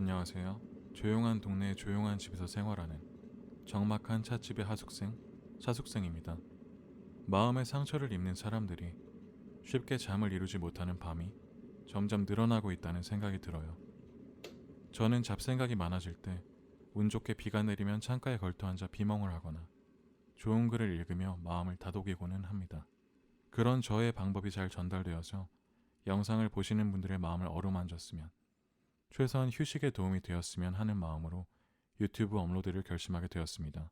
안녕하세요. 조용한 동네의 조용한 집에서 생활하는 적막한 찻집의 하숙생, 차숙생입니다. 마음의 상처를 입는 사람들이 쉽게 잠을 이루지 못하는 밤이 점점 늘어나고 있다는 생각이 들어요. 저는 잡생각이 많아질 때 운 좋게 비가 내리면 창가에 걸터앉아 비몽을 하거나 좋은 글을 읽으며 마음을 다독이고는 합니다. 그런 저의 방법이 잘 전달되어서 영상을 보시는 분들의 마음을 어루만졌으면, 최소한 휴식에 도움이 되었으면 하는 마음으로 유튜브 업로드를 결심하게 되었습니다.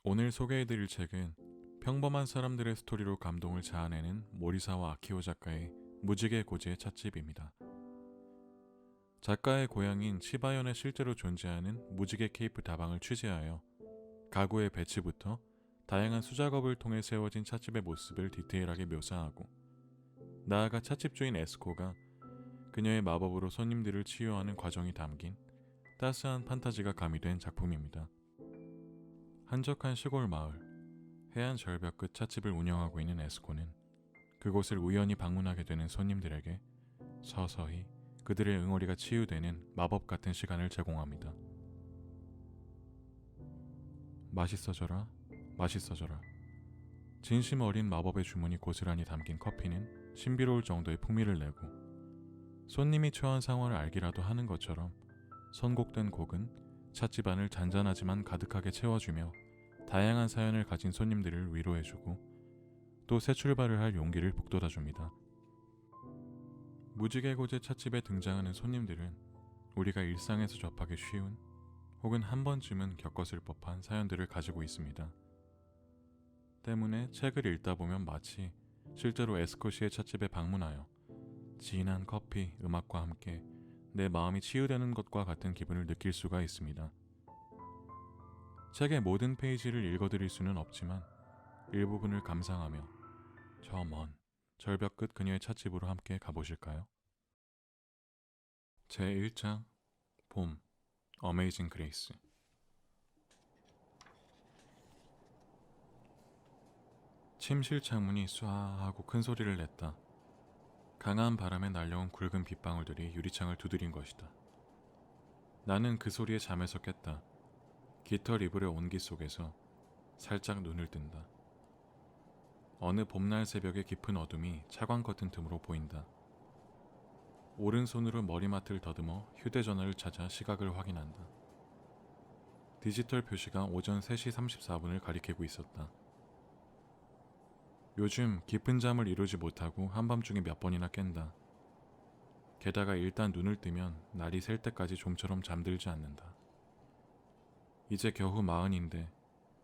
오늘 소개해드릴 책은 평범한 사람들의 스토리로 감동을 자아내는 모리사와 아키오 작가의 무지개 고지의 찻집입니다. 작가의 고향인 치바현에 실제로 존재하는 무지개 케이프 다방을 취재하여 가구의 배치부터 다양한 수작업을 통해 세워진 찻집의 모습을 디테일하게 묘사하고, 나아가 찻집 주인 에스코가 그녀의 마법으로 손님들을 치유하는 과정이 담긴 따스한 판타지가 가미된 작품입니다. 한적한 시골 마을, 해안 절벽 끝 찻집을 운영하고 있는 에스코는 그곳을 우연히 방문하게 되는 손님들에게 서서히 그들의 응어리가 치유되는 마법 같은 시간을 제공합니다. 맛있어져라, 맛있어져라. 진심 어린 마법의 주문이 고스란히 담긴 커피는 신비로울 정도의 풍미를 내고, 손님이 처한 상황을 알기라도 하는 것처럼 선곡된 곡은 찻집 안을 잔잔하지만 가득하게 채워주며 다양한 사연을 가진 손님들을 위로해주고 또 새 출발을 할 용기를 북돋아줍니다. 무지개 고제 찻집에 등장하는 손님들은 우리가 일상에서 접하기 쉬운, 혹은 한 번쯤은 겪었을 법한 사연들을 가지고 있습니다. 때문에 책을 읽다 보면 마치 실제로 에스코시의 찻집에 방문하여 진한 커피, 음악과 함께 내 마음이 치유되는 것과 같은 기분을 느낄 수가 있습니다. 책의 모든 페이지를 읽어드릴 수는 없지만 일부분을 감상하며 저 먼 절벽 끝 그녀의 찻집으로 함께 가보실까요? 제1장 봄, 어메이징 그레이스. 침실 창문이 쏴 하고 큰 소리를 냈다. 강한 바람에 날려온 굵은 빗방울들이 유리창을 두드린 것이다. 나는 그 소리에 잠에서 깼다. 깃털 이불의 온기 속에서 살짝 눈을 뜬다. 어느 봄날 새벽의 깊은 어둠이 차광 커튼 틈으로 보인다. 오른손으로 머리맡을 더듬어 휴대전화를 찾아 시각을 확인한다. 디지털 표시가 오전 3시 34분을 가리키고 있었다. 요즘 깊은 잠을 이루지 못하고 한밤중에 몇 번이나 깬다. 게다가 일단 눈을 뜨면 날이 셀 때까지 좀처럼 잠들지 않는다. 이제 겨우 40인데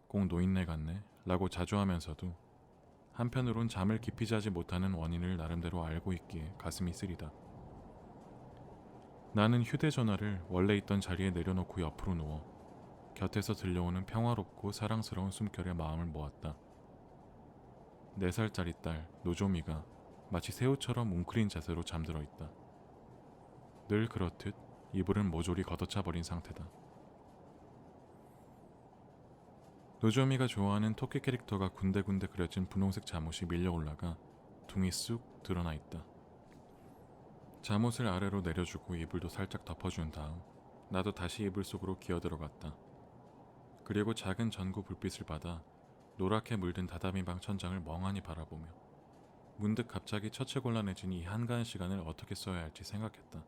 꼭 노인네 같네 라고 자조하면서도 한편으론 잠을 깊이 자지 못하는 원인을 나름대로 알고 있기에 가슴이 쓰리다. 나는 휴대전화를 원래 있던 자리에 내려놓고 옆으로 누워 곁에서 들려오는 평화롭고 사랑스러운 숨결에 마음을 모았다. 4살짜리 딸 노조미가 마치 새우처럼 웅크린 자세로 잠들어 있다. 늘 그렇듯 이불은 모조리 걷어차버린 상태다. 노조미가 좋아하는 토끼 캐릭터가 군데군데 그려진 분홍색 잠옷이 밀려 올라가 둥이 쑥 드러나 있다. 잠옷을 아래로 내려주고 이불도 살짝 덮어준 다음 나도 다시 이불 속으로 기어들어갔다. 그리고 작은 전구 불빛을 받아 노랗게 물든 다다미 방 천장을 멍하니 바라보며 문득 갑자기 처체곤란해진 이 한가한 시간을 어떻게 써야 할지 생각했다.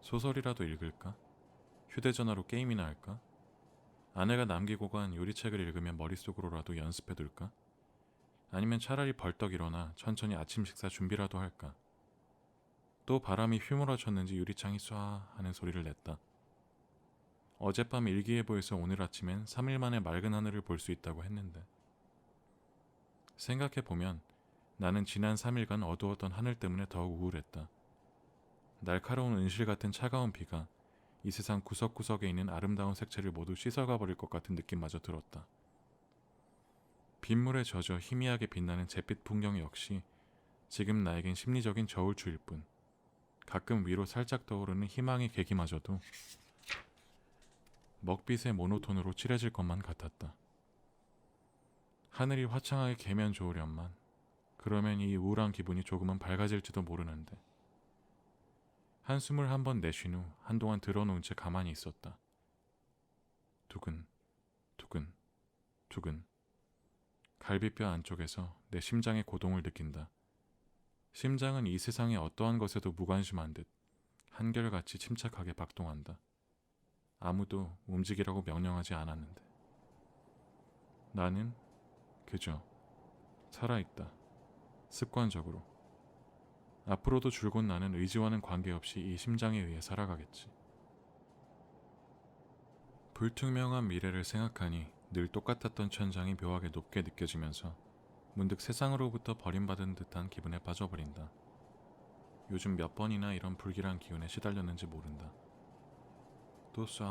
소설이라도 읽을까? 휴대전화로 게임이나 할까? 아내가 남기고 간 요리책을 읽으면 머릿속으로라도 연습해둘까? 아니면 차라리 벌떡 일어나 천천히 아침 식사 준비라도 할까? 또 바람이 휘몰아쳤는지 유리창이 쏴 하는 소리를 냈다. 어젯밤 일기예보에서 오늘 아침엔 3일 만에 맑은 하늘을 볼 수 있다고 했는데, 생각해보면 나는 지난 3일간 어두웠던 하늘 때문에 더욱 우울했다. 날카로운 은실 같은 차가운 비가 이 세상 구석구석에 있는 아름다운 색채를 모두 씻어가 버릴 것 같은 느낌마저 들었다. 빗물에 젖어 희미하게 빛나는 잿빛 풍경 역시 지금 나에겐 심리적인 저울추일 뿐, 가끔 위로 살짝 떠오르는 희망의 계기마저도 먹빛의 모노톤으로 칠해질 것만 같았다. 하늘이 화창하게 개면 좋으련만, 그러면 이 우울한 기분이 조금은 밝아질지도 모르는데, 한숨을 한 번 내쉰 후 한동안 들어놓은 채 가만히 있었다. 두근, 두근, 두근. 갈비뼈 안쪽에서 내 심장의 고동을 느낀다. 심장은 이 세상의 어떠한 것에도 무관심한 듯 한결같이 침착하게 박동한다. 아무도 움직이라고 명령하지 않았는데. 나는 그저 살아있다. 습관적으로. 앞으로도 줄곧 나는 의지와는 관계없이 이 심장에 의해 살아가겠지. 불투명한 미래를 생각하니 늘 똑같았던 천장이 묘하게 높게 느껴지면서 문득 세상으로부터 버림받은 듯한 기분에 빠져버린다. 요즘 몇 번이나 이런 불길한 기운에 시달렸는지 모른다. 또 쏴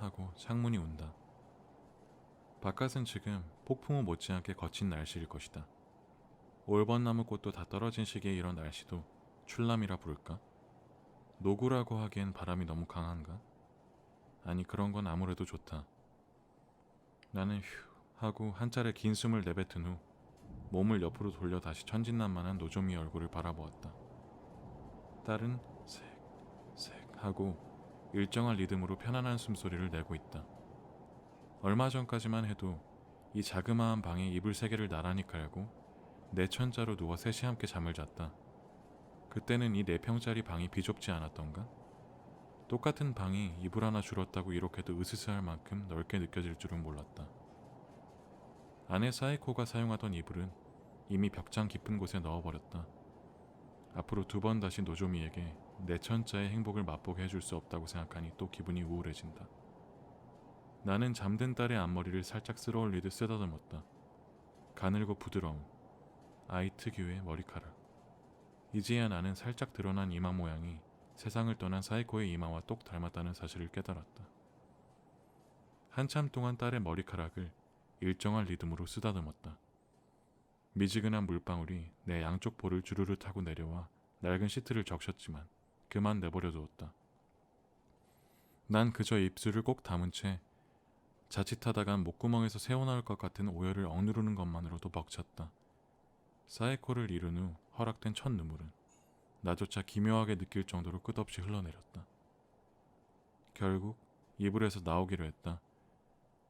하고 창문이 운다. 바깥은 지금 폭풍우 못지않게 거친 날씨일 것이다. 올번나무 꽃도 다 떨어진 시기에 이런 날씨도 출람이라 부를까? 노구라고 하기엔 바람이 너무 강한가? 아니 그런 건 아무래도 좋다. 나는 휴 하고 한 차례 긴 숨을 내뱉은 후 몸을 옆으로 돌려 다시 천진난만한 노조미 얼굴을 바라보았다. 딸은 색 하고 일정한 리듬으로 편안한 숨소리를 내고 있다. 얼마 전까지만 해도 이 자그마한 방에 이불 3개를 나란히 깔고 내 천자로 누워 셋이 함께 잠을 잤다. 그때는 이 4평짜리 방이 비좁지 않았던가? 똑같은 방이 이불 하나 줄었다고 이렇게도 으스스할 만큼 넓게 느껴질 줄은 몰랐다. 아내 사이코가 사용하던 이불은 이미 벽장 깊은 곳에 넣어버렸다. 앞으로 2번 다시 노조미에게 내 천자의 행복을 맛보게 해줄 수 없다고 생각하니 또 기분이 우울해진다. 나는 잠든 딸의 앞머리를 살짝 쓸어올리듯 쓰다듬었다. 가늘고 부드러운 아이 특유의 머리카락. 이제야 나는 살짝 드러난 이마 모양이 세상을 떠난 사이코의 이마와 똑 닮았다는 사실을 깨달았다. 한참 동안 딸의 머리카락을 일정한 리듬으로 쓰다듬었다. 미지근한 물방울이 내 양쪽 볼을 주르르 타고 내려와 낡은 시트를 적셨지만 그만 내버려 두었다. 난 그저 입술을 꼭 다문 채 자칫하다간 목구멍에서 새어나올 것 같은 오열을 억누르는 것만으로도 벅찼다. 사이코를 이룬 후 허락된 첫 눈물은 나조차 기묘하게 느낄 정도로 끝없이 흘러내렸다. 결국 이불에서 나오기로 했다.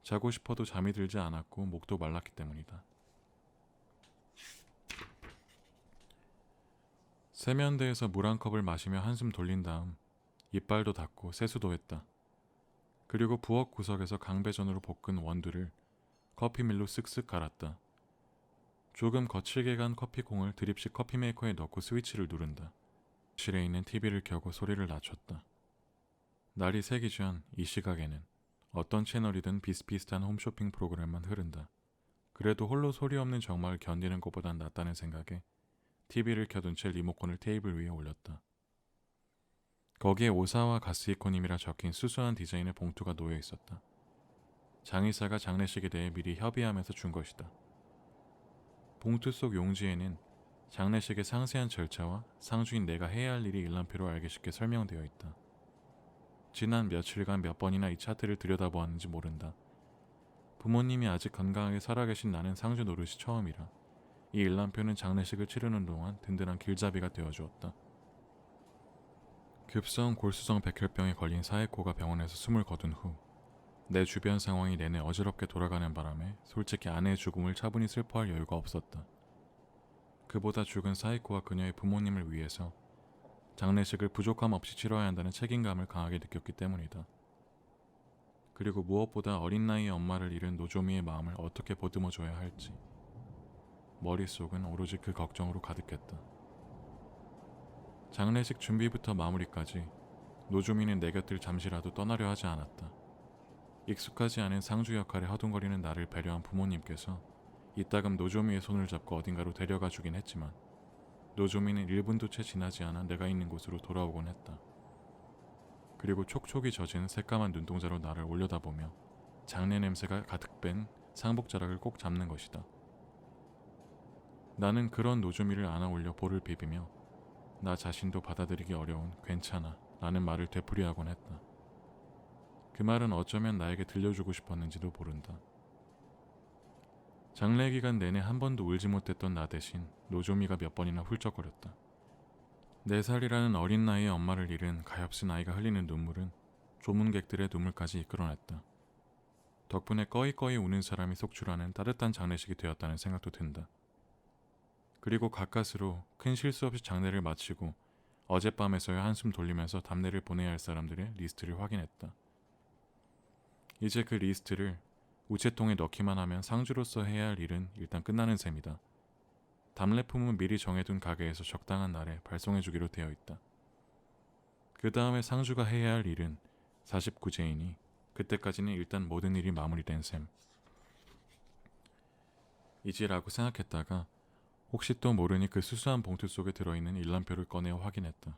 자고 싶어도 잠이 들지 않았고 목도 말랐기 때문이다. 세면대에서 물 한 컵을 마시며 한숨 돌린 다음 이빨도 닦고 세수도 했다. 그리고 부엌 구석에서 강배전으로 볶은 원두를 커피밀로 쓱쓱 갈았다. 조금 거칠게 간 커피콩을 드립식 커피 메이커에 넣고 스위치를 누른다. 실에 있는 TV를 켜고 소리를 낮췄다. 날이 새기 전 이 시각에는 어떤 채널이든 비슷비슷한 홈쇼핑 프로그램만 흐른다. 그래도 홀로 소리 없는 정막을 견디는 것보단 낫다는 생각에 TV를 켜둔 채 리모컨을 테이블 위에 올렸다. 거기에 오사와 가스이코님이라 적힌 수수한 디자인의 봉투가 놓여 있었다. 장의사가 장례식에 대해 미리 협의하면서 준 것이다. 봉투 속 용지에는 장례식의 상세한 절차와 상주인 내가 해야 할 일이 일람표로 알기 쉽게 설명되어 있다. 지난 며칠간 몇 번이나 이 차트를 들여다보았는지 모른다. 부모님이 아직 건강하게 살아계신 나는 상주 노릇이 처음이라 이 일람표는 장례식을 치르는 동안 든든한 길잡이가 되어주었다. 급성 골수성 백혈병에 걸린 사에코가 병원에서 숨을 거둔 후 내 주변 상황이 내내 어지럽게 돌아가는 바람에 솔직히 아내의 죽음을 차분히 슬퍼할 여유가 없었다. 그보다 죽은 사에코와 그녀의 부모님을 위해서 장례식을 부족함 없이 치러야 한다는 책임감을 강하게 느꼈기 때문이다. 그리고 무엇보다 어린 나이에 엄마를 잃은 노조미의 마음을 어떻게 보듬어줘야 할지 머릿속은 오로지 그 걱정으로 가득했다. 장례식 준비부터 마무리까지 노조미는 내 곁을 잠시라도 떠나려 하지 않았다. 익숙하지 않은 상주 역할에 허둥거리는 나를 배려한 부모님께서 이따금 노조미의 손을 잡고 어딘가로 데려가 주긴 했지만 노조미는 1분도 채 지나지 않아 내가 있는 곳으로 돌아오곤 했다. 그리고 촉촉이 젖은 새까만 눈동자로 나를 올려다보며 장례 냄새가 가득 뺀 상복자락을 꼭 잡는 것이다. 나는 그런 노조미를 안아올려 볼을 비비며 나 자신도 받아들이기 어려운 괜찮아 라는 말을 되풀이하곤 했다. 그 말은 어쩌면 나에게 들려주고 싶었는지도 모른다. 장례 기간 내내 한 번도 울지 못했던 나 대신 노조미가 몇 번이나 훌쩍거렸다. 4살이라는 어린 나이에 엄마를 잃은 가엾은 아이가 흘리는 눈물은 조문객들의 눈물까지 이끌어냈다. 덕분에 꺼이꺼이 우는 사람이 속출하는 따뜻한 장례식이 되었다는 생각도 든다. 그리고 가까스로 큰 실수 없이 장례를 마치고 어젯밤에서야 한숨 돌리면서 답례를 보내야 할 사람들의 리스트를 확인했다. 이제 그 리스트를 우체통에 넣기만 하면 상주로서 해야 할 일은 일단 끝나는 셈이다. 답례품은 미리 정해둔 가게에서 적당한 날에 발송해주기로 되어 있다. 그 다음에 상주가 해야 할 일은 49제이니 그때까지는 일단 모든 일이 마무리된 셈. 이지라고 생각했다가 혹시 또 모르니 그 수수한 봉투 속에 들어있는 일람표를 꺼내어 확인했다.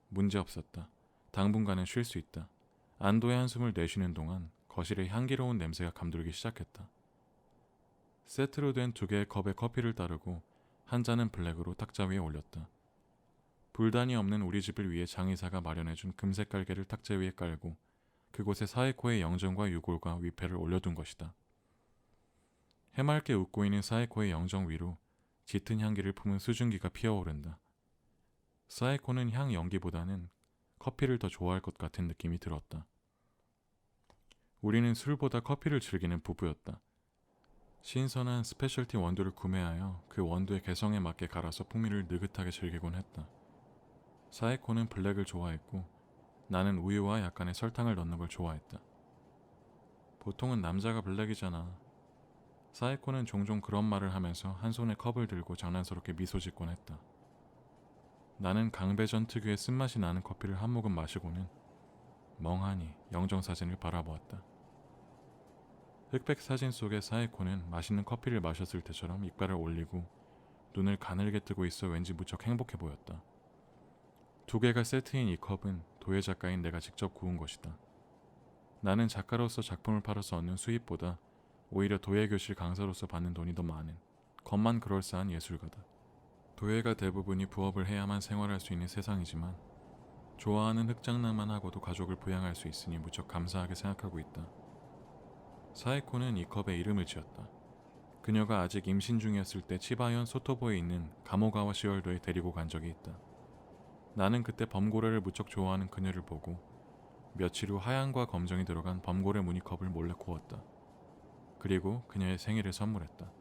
문제없었다. 당분간은 쉴 수 있다. 안도의 한숨을 내쉬는 동안 거실에 향기로운 냄새가 감돌기 시작했다. 세트로 된 2개의 컵에 커피를 따르고 한 잔은 블랙으로 탁자 위에 올렸다. 불단이 없는 우리 집을 위해 장의사가 마련해준 금색 깔개를 탁자 위에 깔고 그곳에 사에코의 영정과 유골과 위패를 올려둔 것이다. 해맑게 웃고 있는 사에코의 영정 위로 짙은 향기를 품은 수증기가 피어오른다. 사에코는 향 연기보다는 커피를 더 좋아할 것 같은 느낌이 들었다. 우리는 술보다 커피를 즐기는 부부였다. 신선한 스페셜티 원두를 구매하여 그 원두의 개성에 맞게 갈아서 풍미를 느긋하게 즐기곤 했다. 사에코는 블랙을 좋아했고 나는 우유와 약간의 설탕을 넣는 걸 좋아했다. 보통은 남자가 블랙이잖아. 사에코는 종종 그런 말을 하면서 한 손에 컵을 들고 장난스럽게 미소 짓곤 했다. 나는 강배전 특유의 쓴맛이 나는 커피를 한 모금 마시고는 멍하니 영정사진을 바라보았다. 흑백 사진 속의 사에코는 맛있는 커피를 마셨을 때처럼 이빨을 올리고 눈을 가늘게 뜨고 있어 왠지 무척 행복해 보였다. 2개가 세트인 이 컵은 도예 작가인 내가 직접 구운 것이다. 나는 작가로서 작품을 팔아서 얻는 수입보다 오히려 도예교실 강사로서 받는 돈이 더 많은 겉만 그럴싸한 예술가다. 도예가 대부분이 부업을 해야만 생활할 수 있는 세상이지만 좋아하는 흙장난만 하고도 가족을 부양할 수 있으니 무척 감사하게 생각하고 있다. 사에코는 이 컵에 이름을 지었다. 그녀가 아직 임신 중이었을 때 치바현 소토보에 있는 가모가와 시월도에 데리고 간 적이 있다. 나는 그때 범고래를 무척 좋아하는 그녀를 보고 며칠 후 하얀과 검정이 들어간 범고래 무늬컵을 몰래 구웠다. 그리고 그녀의 생일을 선물했다.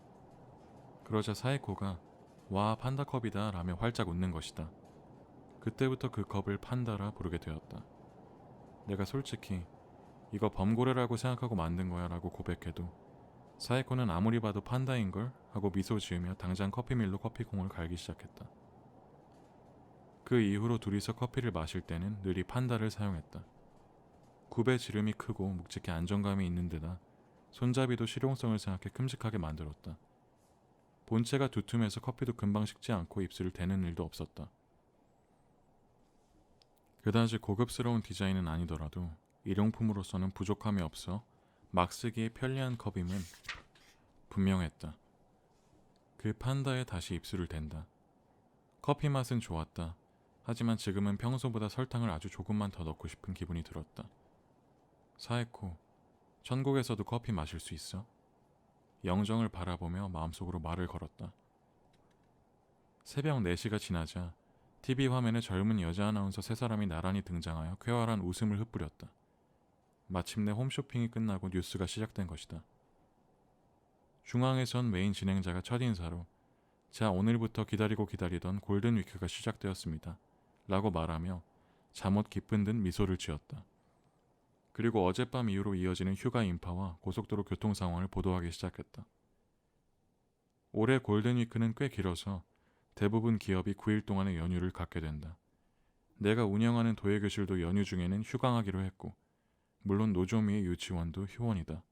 그러자 사에코가 와 판다컵이다 라며 활짝 웃는 것이다. 그때부터 그 컵을 판다라 부르게 되었다. 내가 솔직히 이거 범고래라고 생각하고 만든 거야 라고 고백해도 사에코는 아무리 봐도 판다인걸 하고 미소 지으며 당장 커피밀로 커피콩을 갈기 시작했다. 그 이후로 둘이서 커피를 마실 때는 늘 이 판다를 사용했다. 굽의 지름이 크고 묵직해 안정감이 있는 데다 손잡이도 실용성을 생각해 큼직하게 만들었다. 본체가 두툼해서 커피도 금방 식지 않고 입술을 대는 일도 없었다. 그다지 고급스러운 디자인은 아니더라도 일용품으로서는 부족함이 없어 막 쓰기에 편리한 컵임은 분명했다. 그 판다에 다시 입술을 댄다. 커피 맛은 좋았다. 하지만 지금은 평소보다 설탕을 아주 조금만 더 넣고 싶은 기분이 들었다. 사에코, 천국에서도 커피 마실 수 있어? 영정을 바라보며 마음속으로 말을 걸었다. 새벽 4시가 지나자 TV 화면에 젊은 여자 아나운서 3사람이 나란히 등장하여 쾌활한 웃음을 흩뿌렸다. 마침내 홈쇼핑이 끝나고 뉴스가 시작된 것이다. 중앙에선 메인 진행자가 첫인사로 자 오늘부터 기다리고 기다리던 골든위크가 시작되었습니다. 라고 말하며 잠옷 깊은 듯 미소를 지었다. 그리고 어젯밤 이후로 이어지는 휴가 인파와 고속도로 교통 상황을 보도하기 시작했다. 올해 골든위크는 꽤 길어서 대부분 기업이 9일 동안의 연휴를 갖게 된다. 내가 운영하는 도예교실도 연휴 중에는 휴강하기로 했고 물론 노조미의 유치원도 휴원이다.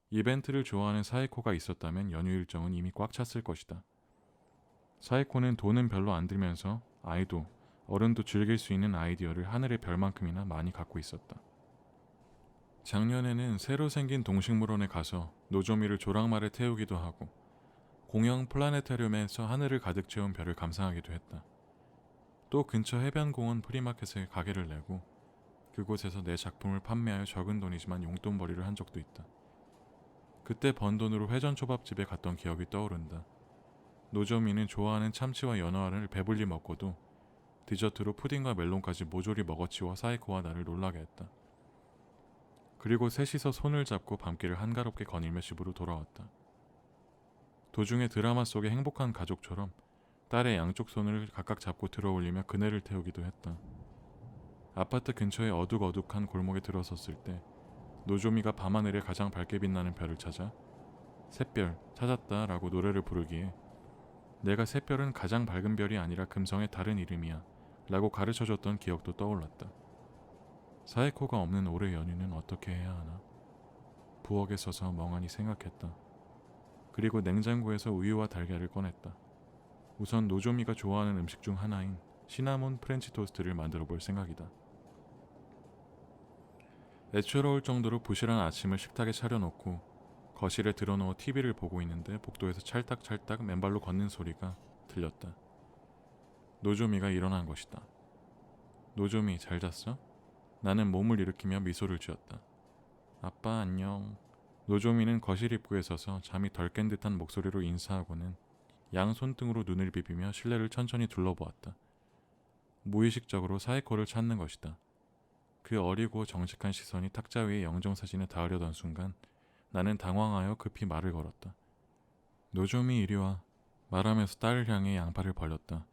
이벤트를 좋아하는 사에코가 있었다면 연휴 일정은 이미 꽉 찼을 것이다. 사에코는 돈은 별로 안 들면서 아이도 어른도 즐길 수 있는 아이디어를 하늘의 별만큼이나 많이 갖고 있었다. 작년에는 새로 생긴 동식물원에 가서 노조미를 조랑말에 태우기도 하고 공영 플라네타리움에서 하늘을 가득 채운 별을 감상하기도 했다. 또 근처 해변공원 프리마켓에 가게를 내고 그곳에서 내 작품을 판매하여 적은 돈이지만 용돈벌이를 한 적도 있다. 그때 번 돈으로 회전초밥집에 갔던 기억이 떠오른다. 노조미는 좋아하는 참치와 연어알을 배불리 먹고도 디저트로 푸딩과 멜론까지 모조리 먹어치워 사이코와 나를 놀라게 했다. 그리고 셋이서 손을 잡고 밤길을 한가롭게 거닐며 집으로 돌아왔다. 도중에 드라마 속의 행복한 가족처럼 딸의 양쪽 손을 각각 잡고 들어올리며 그네를 태우기도 했다. 아파트 근처의 어둑어둑한 골목에 들어섰을 때 노조미가 밤하늘에 가장 밝게 빛나는 별을 찾아 샛별 찾았다 라고 노래를 부르기에 내가 샛별은 가장 밝은 별이 아니라 금성의 다른 이름이야 라고 가르쳐줬던 기억도 떠올랐다. 사이코가 없는 올해 연휴는 어떻게 해야 하나? 부엌에 서서 멍하니 생각했다. 그리고 냉장고에서 우유와 달걀을 꺼냈다. 우선 노조미가 좋아하는 음식 중 하나인 시나몬 프렌치 토스트를 만들어 볼 생각이다. 애처로울 정도로 부실한 아침을 식탁에 차려놓고 거실에 들어누워 TV를 보고 있는데 복도에서 찰딱찰딱 맨발로 걷는 소리가 들렸다. 노조미가 일어난 것이다. 노조미 잘 잤어? 나는 몸을 일으키며 미소를 지었다. 아빠 안녕. 노조미는 거실 입구에 서서 잠이 덜 깬 듯한 목소리로 인사하고는 양 손등으로 눈을 비비며 실내를 천천히 둘러보았다. 무의식적으로 사이코를 찾는 것이다. 그 어리고 정직한 시선이 탁자 위에 영정사진에 닿으려던 순간 나는 당황하여 급히 말을 걸었다. 노조미 이리 와. 말하면서 딸을 향해 양팔을 벌렸다.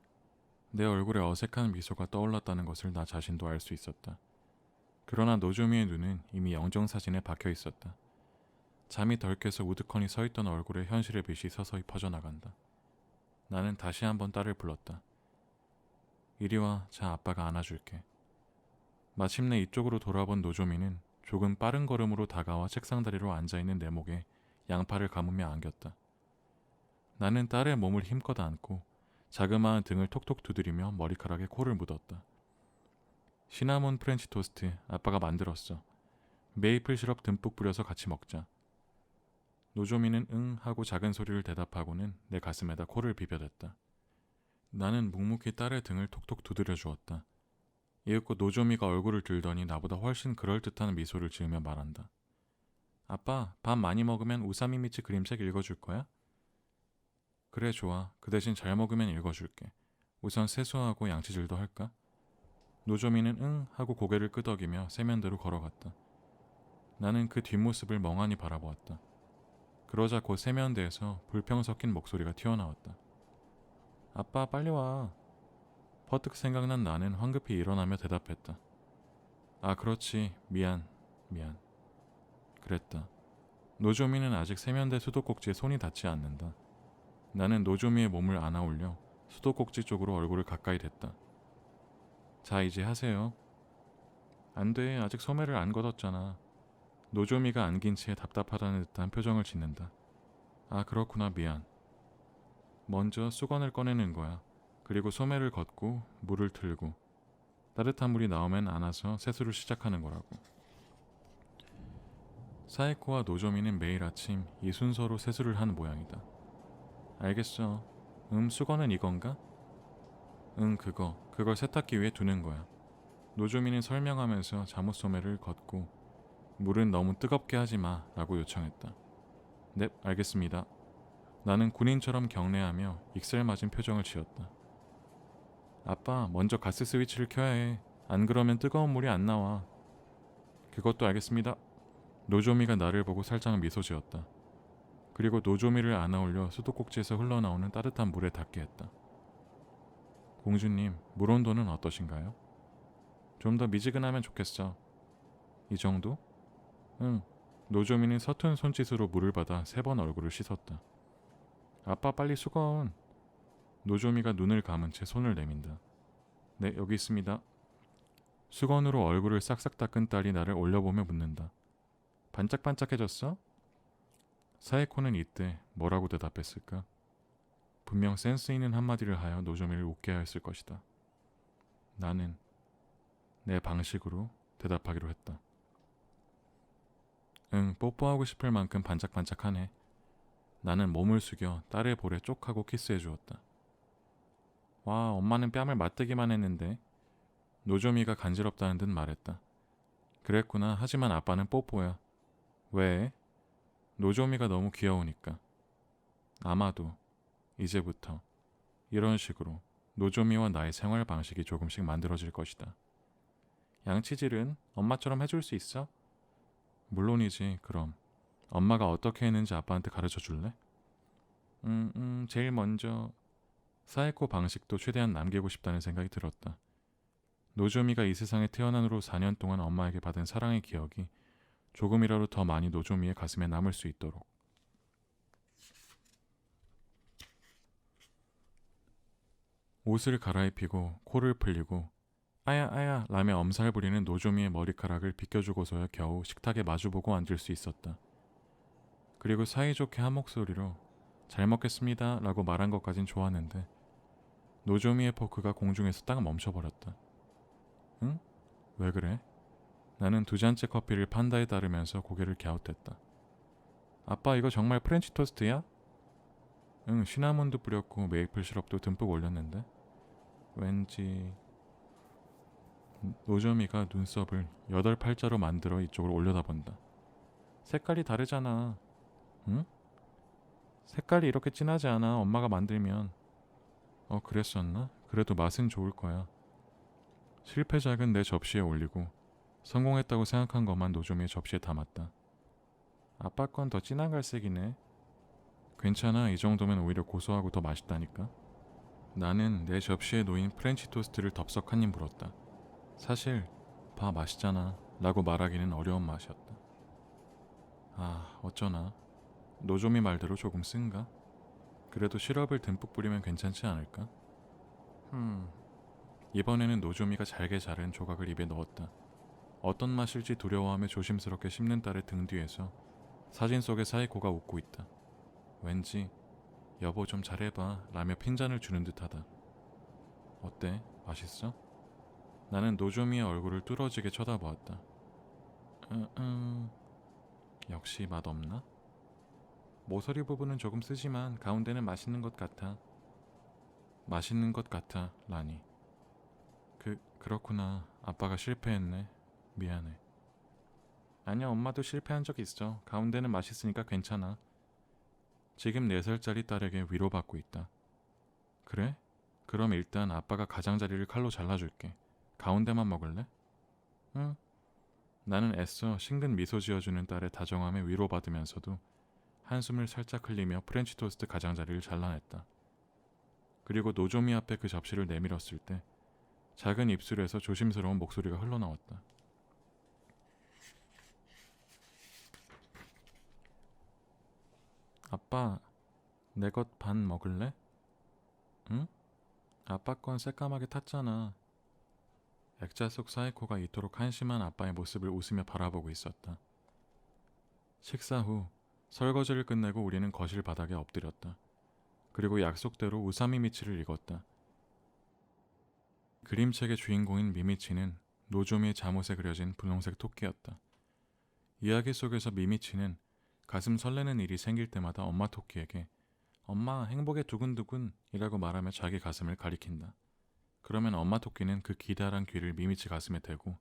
내 얼굴에 어색한 미소가 떠올랐다는 것을 나 자신도 알 수 있었다. 그러나 노조미의 눈은 이미 영정사진에 박혀 있었다. 잠이 덜 깨서 우두커니 서있던 얼굴에 현실의 빛이 서서히 퍼져나간다. 나는 다시 한번 딸을 불렀다. 이리 와, 자 아빠가 안아줄게. 마침내 이쪽으로 돌아본 노조미는 조금 빠른 걸음으로 다가와 책상 다리로 앉아있는 내 목에 양팔을 감으며 안겼다. 나는 딸의 몸을 힘껏 안고 자그마한 등을 톡톡 두드리며 머리카락에 코를 묻었다. 시나몬 프렌치 토스트 아빠가 만들었어. 메이플 시럽 듬뿍 뿌려서 같이 먹자. 노조미는 응 하고 작은 소리를 대답하고는 내 가슴에다 코를 비벼댔다. 나는 묵묵히 딸의 등을 톡톡 두드려 주었다. 이윽고 노조미가 얼굴을 들더니 나보다 훨씬 그럴듯한 미소를 지으며 말한다. 아빠, 밥 많이 먹으면 우사미미치 그림책 읽어줄 거야? 그래 좋아. 그 대신 잘 먹으면 읽어줄게. 우선 세수하고 양치질도 할까? 노조미는 응 하고 고개를 끄덕이며 세면대로 걸어갔다. 나는 그 뒷모습을 멍하니 바라보았다. 그러자 곧 세면대에서 불평 섞인 목소리가 튀어나왔다. 아빠 빨리 와. 퍼뜩 생각난 나는 황급히 일어나며 대답했다. 아 그렇지. 미안. 그랬다. 노조미는 아직 세면대 수도꼭지에 손이 닿지 않는다. 나는 노조미의 몸을 안아올려 수도꼭지 쪽으로 얼굴을 가까이 댔다. 자 이제 하세요. 안 돼. 아직 소매를 안 걷었잖아. 노조미가 안긴 채 답답하다는 듯한 표정을 짓는다. 아 그렇구나 미안. 먼저 수건을 꺼내는 거야. 그리고 소매를 걷고 물을 틀고 따뜻한 물이 나오면 안아서 세수를 시작하는 거라고. 사이코와 노조미는 매일 아침 이 순서로 세수를 하는 모양이다. 알겠어. 수건은 이건가? 응 그걸 세탁기 위에 두는 거야. 노조미는 설명하면서 잠옷 소매를 걷고 물은 너무 뜨겁게 하지 마 라고 요청했다. 넵 알겠습니다. 나는 군인처럼 경례하며 익살맞은 표정을 지었다. 아빠 먼저 가스 스위치를 켜야 해. 안 그러면 뜨거운 물이 안 나와. 그것도 알겠습니다. 노조미가 나를 보고 살짝 미소 지었다. 그리고 노조미를 안아올려 수도꼭지에서 흘러나오는 따뜻한 물에 닿게 했다. 공주님 물 온도는 어떠신가요? 좀 더 미지근하면 좋겠어. 이 정도? 응. 노조미는 서툰 손짓으로 물을 받아 3번 얼굴을 씻었다. 아빠 빨리 수건. 노조미가 눈을 감은 채 손을 내민다. 네 여기 있습니다. 수건으로 얼굴을 싹싹 닦은 딸이 나를 올려보며 묻는다. 반짝반짝해졌어? 사이코는 이때 뭐라고 대답했을까? 분명 센스 있는 한마디를 하여 노조미를 웃게 하였을 것이다. 나는 내 방식으로 대답하기로 했다. 응, 뽀뽀하고 싶을 만큼 반짝반짝하네. 나는 몸을 숙여 딸의 볼에 쪽 하고 키스해 주었다. 와, 엄마는 뺨을 맞대기만 했는데. 노조미가 간지럽다는 듯 말했다. 그랬구나. 하지만 아빠는 뽀뽀야. 왜? 노조미가 너무 귀여우니까. 아마도. 이제부터 이런 식으로 노조미와 나의 생활 방식이 조금씩 만들어질 것이다. 양치질은 엄마처럼 해줄 수 있어? 물론이지. 그럼 엄마가 어떻게 했는지 아빠한테 가르쳐 줄래? 제일 먼저 사이코 방식도 최대한 남기고 싶다는 생각이 들었다. 노조미가 이 세상에 태어난 후로 4년 동안 엄마에게 받은 사랑의 기억이 조금이라도 더 많이 노조미의 가슴에 남을 수 있도록. 옷을 갈아입히고 코를 풀리고 아야 아야 라며 엄살 부리는 노조미의 머리카락을 빗겨주고서야 겨우 식탁에 마주보고 앉을 수 있었다. 그리고 사이좋게 한 목소리로 잘 먹겠습니다 라고 말한 것까진 좋았는데 노조미의 포크가 공중에서 딱 멈춰버렸다. 응? 왜 그래? 나는 두 잔째 커피를 판다에 따르면서 고개를 갸웃했다. 아빠 이거 정말 프렌치 토스트야? 응, 시나몬도 뿌렸고 메이플 시럽도 듬뿍 올렸는데 왠지... 노조미가 눈썹을 8팔자로 만들어 이쪽으로 올려다본다. 색깔이 다르잖아. 응? 색깔이 이렇게 진하지 않아. 엄마가 만들면. 그랬었나? 그래도 맛은 좋을 거야. 실패작은 내 접시에 올리고 성공했다고 생각한 것만 노조미의 접시에 담았다. 아빠 건 더 진한 갈색이네. 괜찮아. 이 정도면 오히려 고소하고 더 맛있다니까. 나는 내 접시에 놓인 프렌치 토스트를 덥석 한 입 물었다. 사실 봐 맛있잖아 라고 말하기는 어려운 맛이었다. 아 어쩌나 노조미 말대로 조금 쓴가? 그래도 시럽을 듬뿍 뿌리면 괜찮지 않을까? 이번에는 노조미가 잘게 자른 조각을 입에 넣었다. 어떤 맛일지 두려워하며 조심스럽게 씹는 딸의 등 뒤에서 사진 속의 사이코가 웃고 있다. 왠지 여보 좀 잘해봐 라며 핀잔을 주는 듯하다. 어때? 맛있어? 나는 노조미의 얼굴을 뚫어지게 쳐다보았다. 역시 맛없나? 모서리 부분은 조금 쓰지만 가운데는 맛있는 것 같아. 맛있는 것 같아, 라니. 그렇구나. 아빠가 실패했네. 미안해. 아니야, 엄마도 실패한 적 있어. 가운데는 맛있으니까 괜찮아. 지금 4살짜리 딸에게 위로받고 있다. 그래? 그럼 일단 아빠가 가장자리를 칼로 잘라줄게. 가운데만 먹을래? 응. 나는 애써 싱긋 미소 지어주는 딸의 다정함에 위로받으면서도 한숨을 살짝 흘리며 프렌치 토스트 가장자리를 잘라냈다. 그리고 노조미 앞에 그 접시를 내밀었을 때 작은 입술에서 조심스러운 목소리가 흘러나왔다. 아빠, 내 것 반 먹을래? 응? 아빠 건 새까맣게 탔잖아. 액자 속 사이코가 이토록 한심한 아빠의 모습을 웃으며 바라보고 있었다. 식사 후 설거지를 끝내고 우리는 거실 바닥에 엎드렸다. 그리고 약속대로 우사미 미치를 읽었다. 그림책의 주인공인 미미치는 노조미의 잠옷에 그려진 분홍색 토끼였다. 이야기 속에서 미미치는 가슴 설레는 일이 생길 때마다 엄마 토끼에게 엄마 행복의 두근두근 이라고 말하며 자기 가슴을 가리킨다. 그러면 엄마 토끼는 그 기다란 귀를 미미치 가슴에 대고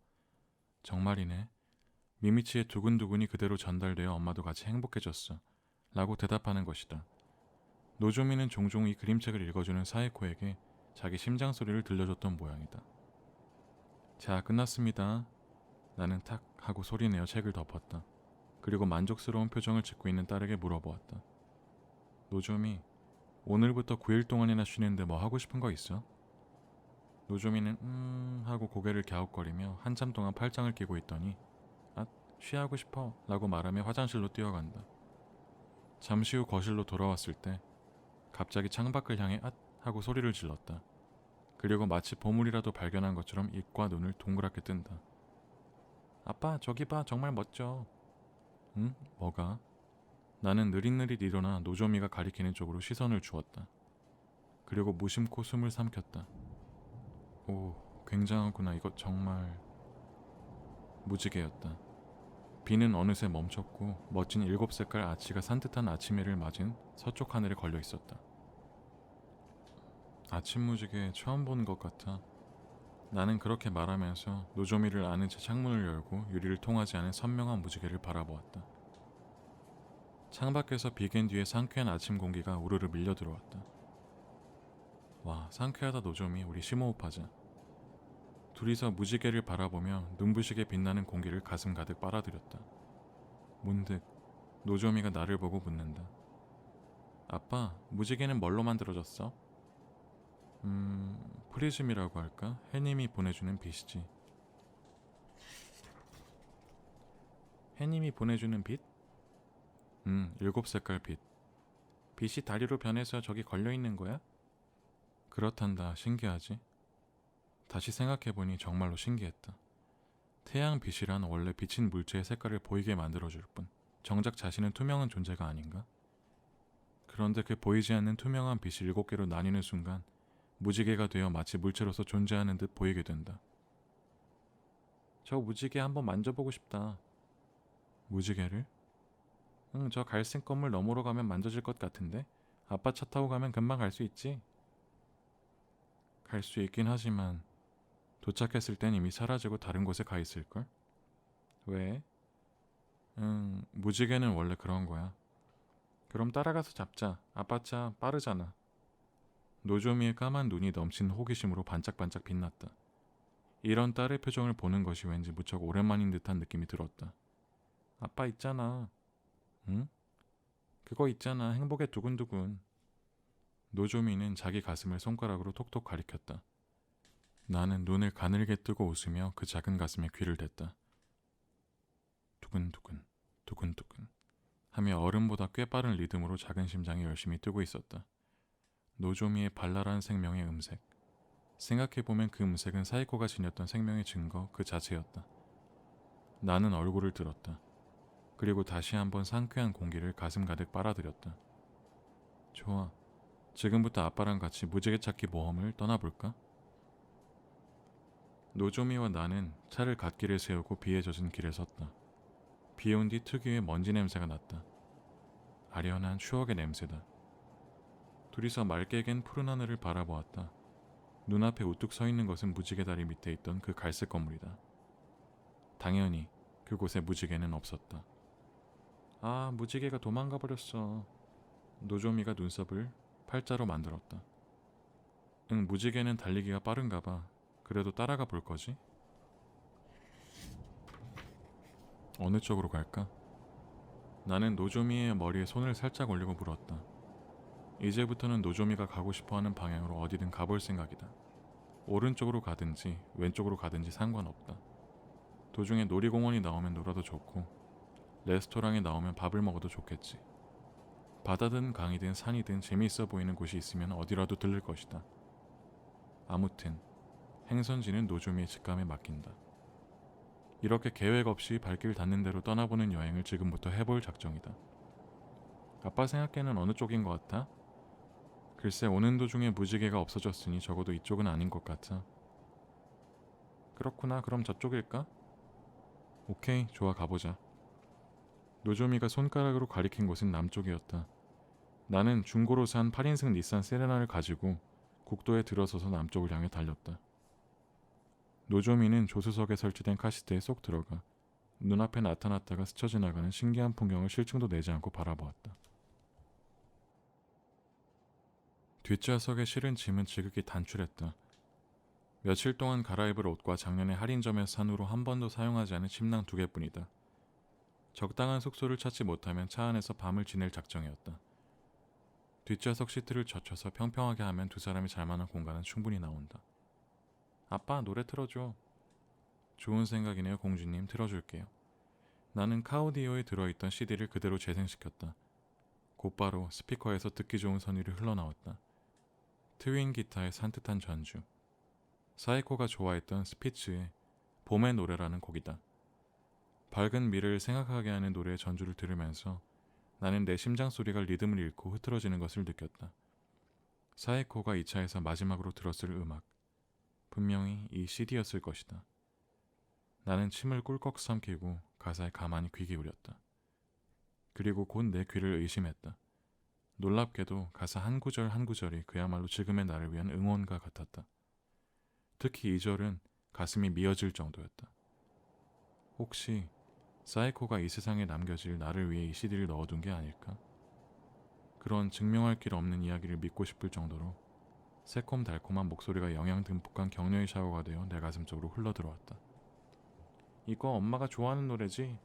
정말이네. 미미치의 두근두근이 그대로 전달되어 엄마도 같이 행복해졌어. 라고 대답하는 것이다. 노조미는 종종 이 그림책을 읽어주는 사이코에게 자기 심장 소리를 들려줬던 모양이다. 자, 끝났습니다. 나는 탁 하고 소리내어 책을 덮었다. 그리고 만족스러운 표정을 짓고 있는 딸에게 물어보았다. 노조미, 오늘부터 9일 동안이나 쉬는데 뭐 하고 싶은 거 있어? 노조미는 하고 고개를 갸웃거리며 한참 동안 팔짱을 끼고 있더니 쉬하고 싶어 라고 말하며 화장실로 뛰어간다. 잠시 후 거실로 돌아왔을 때 갑자기 창밖을 향해 하고 소리를 질렀다. 그리고 마치 보물이라도 발견한 것처럼 입과 눈을 동그랗게 뜬다. 아빠 저기 봐 정말 멋져. 응? 뭐가? 나는 느릿느릿 일어나 노조미가 가리키는 쪽으로 시선을 주었다. 그리고 무심코 숨을 삼켰다. 오, 굉장하구나. 이거 정말... 무지개였다. 비는 어느새 멈췄고 멋진 7색깔 아치가 산뜻한 아침해를 맞은 서쪽 하늘에 걸려 있었다. 아침 무지개 처음 보는 것 같아. 나는 그렇게 말하면서 노조미를 아는 채 창문을 열고 유리를 통하지 않은 선명한 무지개를 바라보았다. 창밖에서 비갠 뒤에 상쾌한 아침 공기가 우르르 밀려 들어왔다. 와, 상쾌하다 노조미. 우리 심호흡하자. 둘이서 무지개를 바라보며 눈부시게 빛나는 공기를 가슴 가득 빨아들였다. 문득 노조미가 나를 보고 묻는다. 아빠, 무지개는 뭘로 만들어졌어? 프리즘이라고 할까? 해님이 보내주는 빛이지. 해님이 보내주는 빛? 7색깔 빛. 빛이 다리로 변해서 저기 걸려있는 거야? 그렇단다. 신기하지? 다시 생각해보니 정말로 신기했다. 태양 빛이란 원래 비친 물체의 색깔을 보이게 만들어줄 뿐 정작 자신은 투명한 존재가 아닌가? 그런데 그 보이지 않는 투명한 빛이 7개로 나뉘는 순간 무지개가 되어 마치 물체로서 존재하는 듯 보이게 된다. 저 무지개 한번 만져보고 싶다. 무지개를? 응, 저 갈색 건물 너머로 가면 만져질 것 같은데? 아빠 차 타고 가면 금방 갈 수 있지? 갈 수 있긴 하지만 도착했을 땐 이미 사라지고 다른 곳에 가 있을걸? 왜? 무지개는 원래 그런 거야. 그럼 따라가서 잡자. 아빠 차 빠르잖아. 노조미의 까만 눈이 넘친 호기심으로 반짝반짝 빛났다. 이런 딸의 표정을 보는 것이 왠지 무척 오랜만인 듯한 느낌이 들었다. 아빠 있잖아. 응? 그거 있잖아. 행복의 두근두근. 노조미는 자기 가슴을 손가락으로 톡톡 가리켰다. 나는 눈을 가늘게 뜨고 웃으며 그 작은 가슴에 귀를 댔다. 두근두근, 두근두근 하며 얼음보다 꽤 빠른 리듬으로 작은 심장이 열심히 뛰고 있었다. 노조미의 발랄한 생명의 음색. 생각해보면 그 음색은 사이코가 지녔던 생명의 증거 그 자체였다. 나는 얼굴을 들었다. 그리고 다시 한번 상쾌한 공기를 가슴 가득 빨아들였다. 좋아. 지금부터 아빠랑 같이 무지개 찾기 모험을 떠나볼까? 노조미와 나는 차를 갓길에 세우고 비에 젖은 길에 섰다. 비 온 뒤 특유의 먼지 냄새가 났다. 아련한 추억의 냄새다. 둘이서 맑게 갠 푸른 하늘을 바라보았다. 눈앞에 우뚝 서 있는 것은 무지개 다리 밑에 있던 그 갈색 건물이다. 당연히 그곳에 무지개는 없었다. 아, 무지개가 도망가 버렸어. 노조미가 눈썹을 팔자로 만들었다. 응, 무지개는 달리기가 빠른가 봐. 그래도 따라가 볼 거지? 어느 쪽으로 갈까? 나는 노조미의 머리에 손을 살짝 올리고 물었다. 이제부터는 노조미가 가고 싶어하는 방향으로 어디든 가볼 생각이다. 오른쪽으로 가든지 왼쪽으로 가든지 상관없다. 도중에 놀이공원이 나오면 놀아도 좋고 레스토랑에 나오면 밥을 먹어도 좋겠지. 바다든 강이든 산이든 재미있어 보이는 곳이 있으면 어디라도 들를 것이다. 아무튼 행선지는 노조미의 직감에 맡긴다. 이렇게 계획 없이 발길 닿는 대로 떠나보는 여행을 지금부터 해볼 작정이다. 아빠 생각에는 어느 쪽인 것 같아? 글쎄 오는 도중에 무지개가 없어졌으니 적어도 이쪽은 아닌 것 같아. 그렇구나. 그럼 저쪽일까? 오케이, 좋아, 가보자. 노조미가 손가락으로 가리킨 곳은 남쪽이었다. 나는 중고로 산 8인승 닛산 세레나를 가지고 국도에 들어서서 남쪽을 향해 달렸다. 노조미는 조수석에 설치된 카시트에 쏙 들어가 눈앞에 나타났다가 스쳐 지나가는 신기한 풍경을 실증도 내지 않고 바라보았다. 뒷좌석에 실은 짐은 지극히 단출했다. 며칠 동안 갈아입을 옷과 작년에 할인점에서 산 후로 한 번도 사용하지 않은 침낭 2개뿐이다. 적당한 숙소를 찾지 못하면 차 안에서 밤을 지낼 작정이었다. 뒷좌석 시트를 젖혀서 평평하게 하면 두 사람이 잘 만한 공간은 충분히 나온다. 아빠, 노래 틀어줘. 좋은 생각이네요, 공주님. 틀어줄게요. 나는 카오디오에 들어있던 CD를 그대로 재생시켰다. 곧바로 스피커에서 듣기 좋은 선율이 흘러나왔다. 트윈 기타의 산뜻한 전주. 사이코가 좋아했던 스피츠의 봄의 노래라는 곡이다. 밝은 미래를 생각하게 하는 노래의 전주를 들으면서 나는 내 심장 소리가 리듬을 잃고 흐트러지는 것을 느꼈다. 사이코가 이 차에서 마지막으로 들었을 음악. 분명히 이 CD였을 것이다. 나는 침을 꿀꺽 삼키고 가사에 가만히 귀 기울였다. 그리고 곧 내 귀를 의심했다. 놀랍게도 가사 한 구절 한 구절이 그야말로 지금의 나를 위한 응원가 같았다. 특히 이 절은 가슴이 미어질 정도였다. 혹시 사이코가 이 세상에 남겨질 나를 위해 이 CD를 넣어둔 게 아닐까? 그런 증명할 길 없는 이야기를 믿고 싶을 정도로 새콤달콤한 목소리가 영양 듬뿍한 격려의 샤워가 되어 내 가슴 쪽으로 흘러들어왔다. 이거 엄마가 좋아하는 노래지?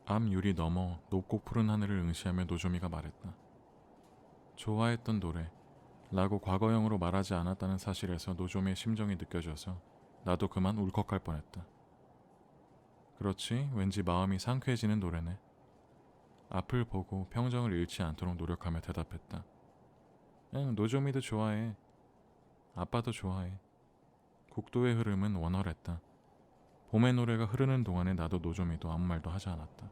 앞 유리 너머 높고 푸른 하늘을 응시하며 노조미가 말했다. 좋아했던 노래 라고 과거형으로 말하지 않았다는 사실에서 노조미의 심정이 느껴져서 나도 그만 울컥할 뻔했다. 그렇지, 왠지 마음이 상쾌해지는 노래네. 앞을 보고 평정을 잃지 않도록 노력하며 대답했다. 응, 노조미도 좋아해. 아빠도 좋아해. 국도의 흐름은 원활했다. 봄의 노래가 흐르는 동안에 나도 노조미도 아무 말도 하지 않았다.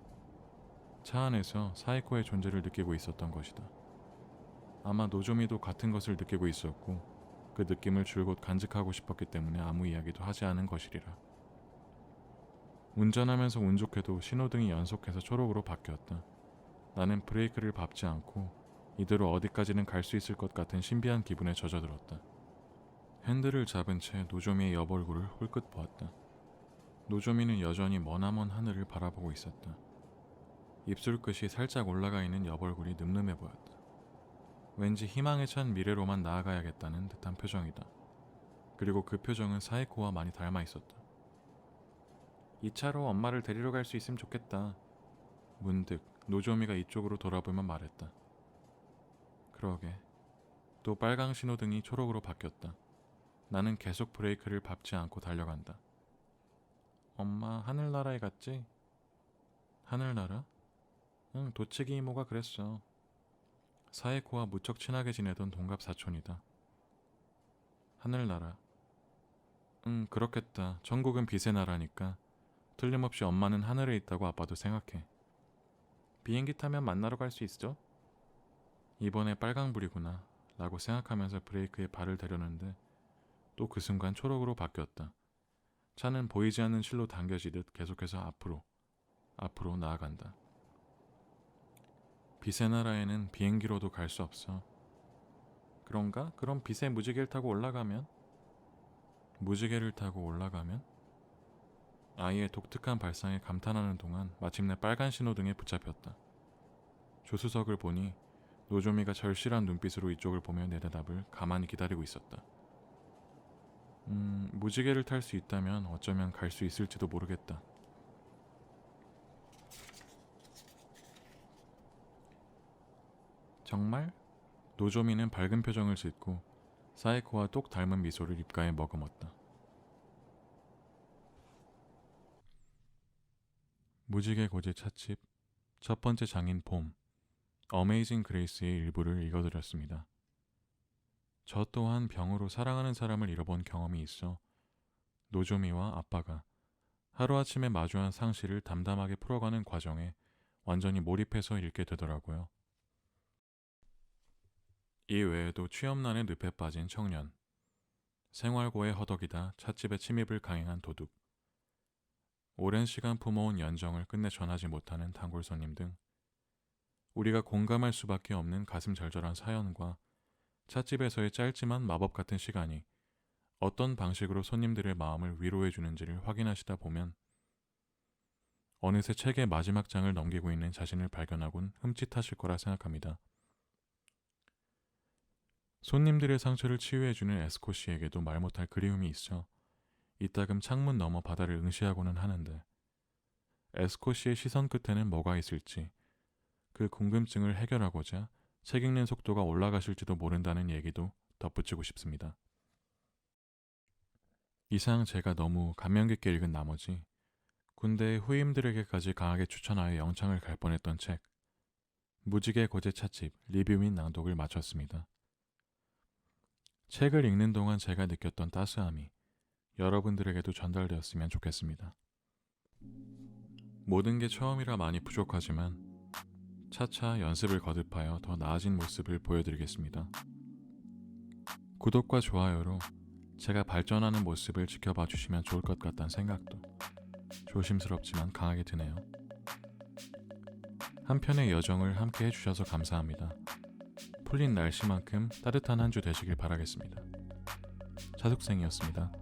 차 안에서 사이코의 존재를 느끼고 있었던 것이다. 아마 노조미도 같은 것을 느끼고 있었고 그 느낌을 줄곧 간직하고 싶었기 때문에 아무 이야기도 하지 않은 것이리라. 운전하면서 운 좋게도 신호등이 연속해서 초록으로 바뀌었다. 나는 브레이크를 밟지 않고 이대로 어디까지는 갈 수 있을 것 같은 신비한 기분에 젖어들었다. 핸들을 잡은 채 노조미의 옆얼굴을 홀끗 보았다. 노조미는 여전히 머나먼 하늘을 바라보고 있었다. 입술 끝이 살짝 올라가 있는 옆얼굴이 늠름해 보였다. 왠지 희망에 찬 미래로만 나아가야겠다는 듯한 표정이다. 그리고 그 표정은 사이코와 많이 닮아 있었다. 이 차로 엄마를 데리러 갈 수 있으면 좋겠다. 문득 노조미가 이쪽으로 돌아보며 말했다. 그러게. 또 빨강 신호등이 초록으로 바뀌었다. 나는 계속 브레이크를 밟지 않고 달려간다. 엄마 하늘나라에 갔지? 하늘나라? 응, 도치기 이모가 그랬어. 사이코와 무척 친하게 지내던 동갑 사촌이다. 하늘나라. 응, 그렇겠다. 천국은 빛의 나라니까. 틀림없이 엄마는 하늘에 있다고 아빠도 생각해. 비행기 타면 만나러 갈 수 있어? 이번에 빨강불이구나 라고 생각하면서 브레이크에 발을 대려는데 또 그 순간 초록으로 바뀌었다. 차는 보이지 않는 실로 당겨지듯 계속해서 앞으로 나아간다. 빛의 나라에는 비행기로도 갈 수 없어. 그런가? 그럼 빛의 무지개를 타고 올라가면? 무지개를 타고 올라가면? 아이의 독특한 발상에 감탄하는 동안 마침내 빨간 신호등에 붙잡혔다. 조수석을 보니 노조미가 절실한 눈빛으로 이쪽을 보며 내 대답을 가만히 기다리고 있었다. 무지개를 탈 수 있다면 어쩌면 갈 수 있을지도 모르겠다. 정말? 노조미는 밝은 표정을 짓고 사이코와 똑 닮은 미소를 입가에 머금었다. 무지개 고제 찻집 첫 번째 장인 봄 어메이징 그레이스의 일부를 읽어드렸습니다. 저 또한 병으로 사랑하는 사람을 잃어본 경험이 있어 노조미와 아빠가 하루아침에 마주한 상실을 담담하게 풀어가는 과정에 완전히 몰입해서 읽게 되더라고요. 이 외에도 취업난에 늪에 빠진 청년, 생활고에 허덕이다 찻집에 침입을 강행한 도둑, 오랜 시간 품어온 연정을 끝내 전하지 못하는 단골 손님 등 우리가 공감할 수밖에 없는 가슴 절절한 사연과 찻집에서의 짧지만 마법 같은 시간이 어떤 방식으로 손님들의 마음을 위로해 주는지를 확인하시다 보면 어느새 책의 마지막 장을 넘기고 있는 자신을 발견하곤 흠칫하실 거라 생각합니다. 손님들의 상처를 치유해주는 에스코 씨에게도 말 못할 그리움이 있어 이따금 창문 너머 바다를 응시하고는 하는데 에스코 씨의 시선 끝에는 뭐가 있을지 그 궁금증을 해결하고자 책 읽는 속도가 올라가실지도 모른다는 얘기도 덧붙이고 싶습니다. 이상 제가 너무 감명 깊게 읽은 나머지 군대의 후임들에게까지 강하게 추천하여 영창을 갈 뻔했던 책 무지개 고제 찻집 리뷰 및 낭독을 마쳤습니다. 책을 읽는 동안 제가 느꼈던 따스함이 여러분들에게도 전달되었으면 좋겠습니다. 모든 게 처음이라 많이 부족하지만 차차 연습을 거듭하여 더 나아진 모습을 보여드리겠습니다. 구독과 좋아요로 제가 발전하는 모습을 지켜봐 주시면 좋을 것 같다는 생각도 조심스럽지만 강하게 드네요. 한편의 여정을 함께 해주셔서 감사합니다. 풀린 날씨만큼 따뜻한 한 주 되시길 바라겠습니다. 차숙생이었습니다.